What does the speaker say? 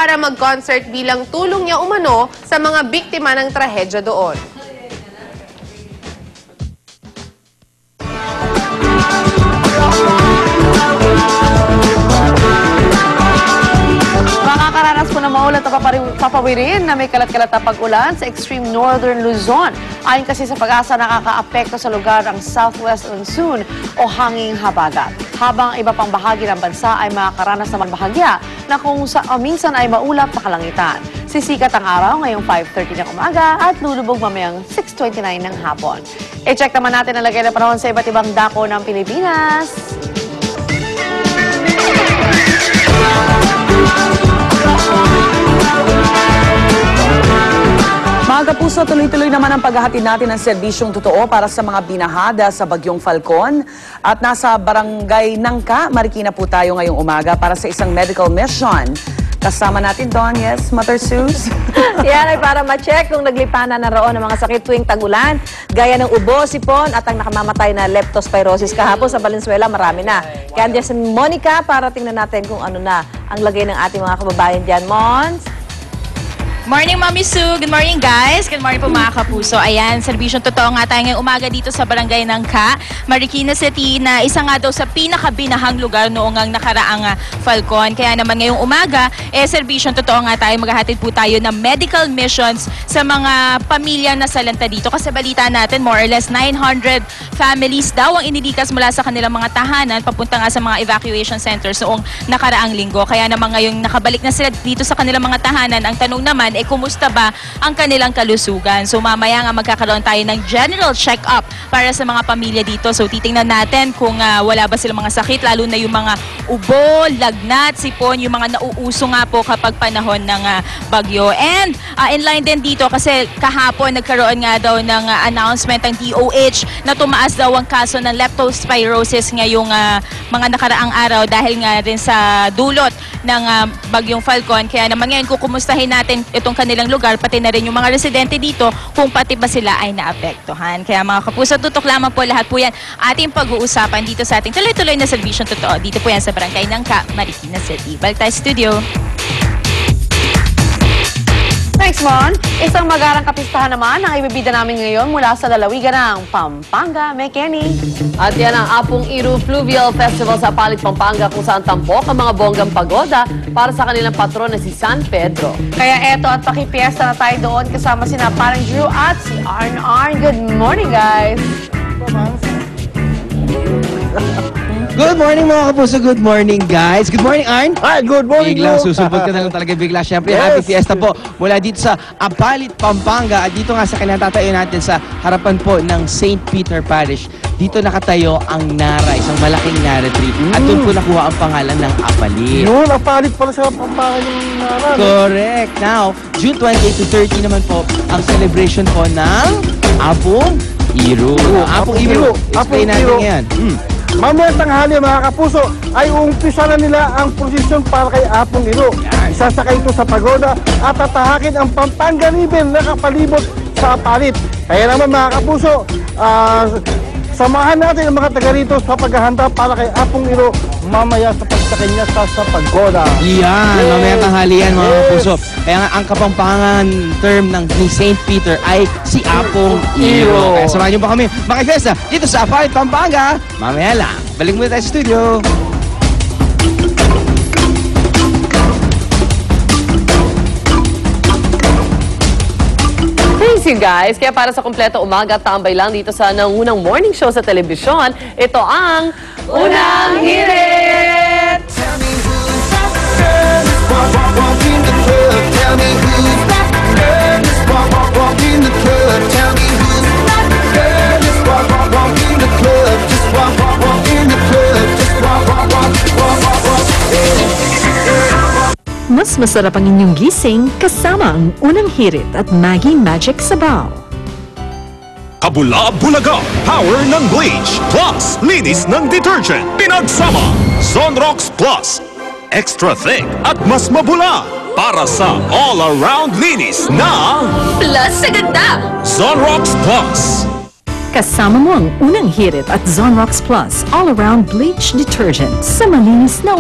para mag-concert bilang tulong niya umano sa mga biktima ng trahedya doon. Makakaranas po ng maulat na papawirin na may kalat-kalat na pag-ulan sa extreme northern Luzon. Ayon kasi sa Pag-asa, nakaka-apekto sa lugar ang southwest monsoon o hanging habagat. Habang iba pang bahagi ng bansa ay makakaranas naman bahagya na kung minsan ay maulap na kalangitan. Sisikat ang araw ngayong 5:30 ng umaga at lulubog mamayang 6:29 ng hapon. I-check naman natin ang lagay ng panahon sa iba't ibang dako ng Pilipinas. Mga kapuso, tuloy-tuloy naman ang paghahatid natin ng serbisyong totoo para sa mga binahada sa Bagyong Falcon. At nasa Barangay Nangka, Marikina po tayo ngayong umaga para sa isang medical mission. Kasama natin doon, yes, Mother Sus? Yan ay para ma-check kung naglipanan na roon ng mga sakit tuwing tag-ulan, gaya ng ubo, sipon at ang nakamamatay na leptospirosis. Kahapon sa Valenzuela, marami na. Kaya andyan si Monica para tingnan natin kung ano na ang lagay ng ating mga kababayan dyan. Mons? Morning, Mami Sue. Good morning, guys. Good morning po, mga kapuso. Ayan, serbisyong totoo nga tayo ngayong umaga dito sa Barangay Nangka, Marikina City, na isa nga daw sa pinakabinahang lugar noong ang nakaraang Falcon. Kaya naman ngayong umaga, serbisyong totoo nga tayo. Maghahatid po tayo ng medical missions sa mga pamilya na salanta dito. Kasi balita natin, more or less 900 families daw ang inilikas mula sa kanilang mga tahanan papunta nga sa mga evacuation centers noong nakaraang linggo. Kaya naman ngayong nakabalik na sila dito sa kanilang mga tahanan, ang tanong naman, kumusta ba ang kanilang kalusugan? So mamaya nga magkakaroon tayo ng general check-up para sa mga pamilya dito. So titingnan natin kung wala ba silang mga sakit, lalo na yung mga ubo, lagnat, sipon, yung mga nauuso nga po kapag panahon ng bagyo. And in line din dito kasi kahapon nagkaroon nga daw ng announcement ng DOH na tumaas daw ang kaso ng leptospirosis ngayong mga nakaraang araw dahil nga rin sa dulot ng bagyong Falcon. Kaya naman ngayon kukumustahin natin itong kanilang lugar, pati na rin yung mga residente dito kung pati ba sila ay naapektuhan. Kaya mga kapuso, tutok lamang po lahat po yan ating pag-uusapan dito sa ating tuloy-tuloy na serbisyong totoo. Dito po yan sa Barangay Nangka, Marikina City. Balik tayo studio. Thanks, Mon. Isang magarang kapistahan naman ang ibibida namin ngayon mula sa lalawigan ng Pampanga, Mekeni. At yan ang Apong Iru Fluvial Festival sa Apalit, Pampanga, kung saan tampok ang mga bonggang pagoda para sa kanilang patron na si San Pedro. Kaya eto at pakipiesta na tayo doon kasama sina Parang Drew at si Arn Arn. Good morning, guys! Good morning, mga kapuso. Good morning, guys. Good morning, Arn. Hi, good morning. Biglang susubot ka na lang talaga bigla. Siyempre, Yes. happy fiesta po mula dito sa Apalit, Pampanga. At dito nga sa kinatatayo natin sa harapan po ng St. Peter Parish. Dito nakatayo ang Nara, isang malaking Nara tree. At doon po nakuha ang pangalan ng Apalit. Yun, Apalit pala sa Pampanga yung Nara. Correct. Now, June 28 to 30 naman po ang celebration po ng Apong Iru. Apong Iru. Explain natin yan. Mamaya tanghali, mga kapuso, ay uumpisa na nila ang prosesyon para kay Apong Iru. Isasakay ito sa pagoda at tatahakin ang Pampanganiben na kapalibot sa Apalit. Kaya naman, mga kapuso, samahan natin ang mga taga rito sa paghahanda para kay Apong Iru mamaya sa pagsakay niya sa pagoda. Yan, mamaya tanghali yan, mga kapuso. Kaya nga, ang kapampangan term ni St. Peter ay si Apong Iru. Kaya samahan niyo pa kami makifesta dito sa Apalit, Pampanga. Mamaya lang. Balik muna tayo sa studio. Thanks you guys. Kaya para sa kumpleto umaga, tambay lang dito sa nangunang morning show sa telebisyon. Ito ang Unang Hirit! Mas masarap ang inyong gising kasama ang Unang Hirit at Maggie Magic Sabaw. Kabula-bulaga, power ng bleach, plus linis ng detergent, pinagsama, Zonrox Plus. Extra thick at mas mabula para sa all-around linis na Plus sa ganda! Zonrox Plus. Kasama mo ang Unang Hirit at Zonrox Plus all-around bleach detergent sa malinis na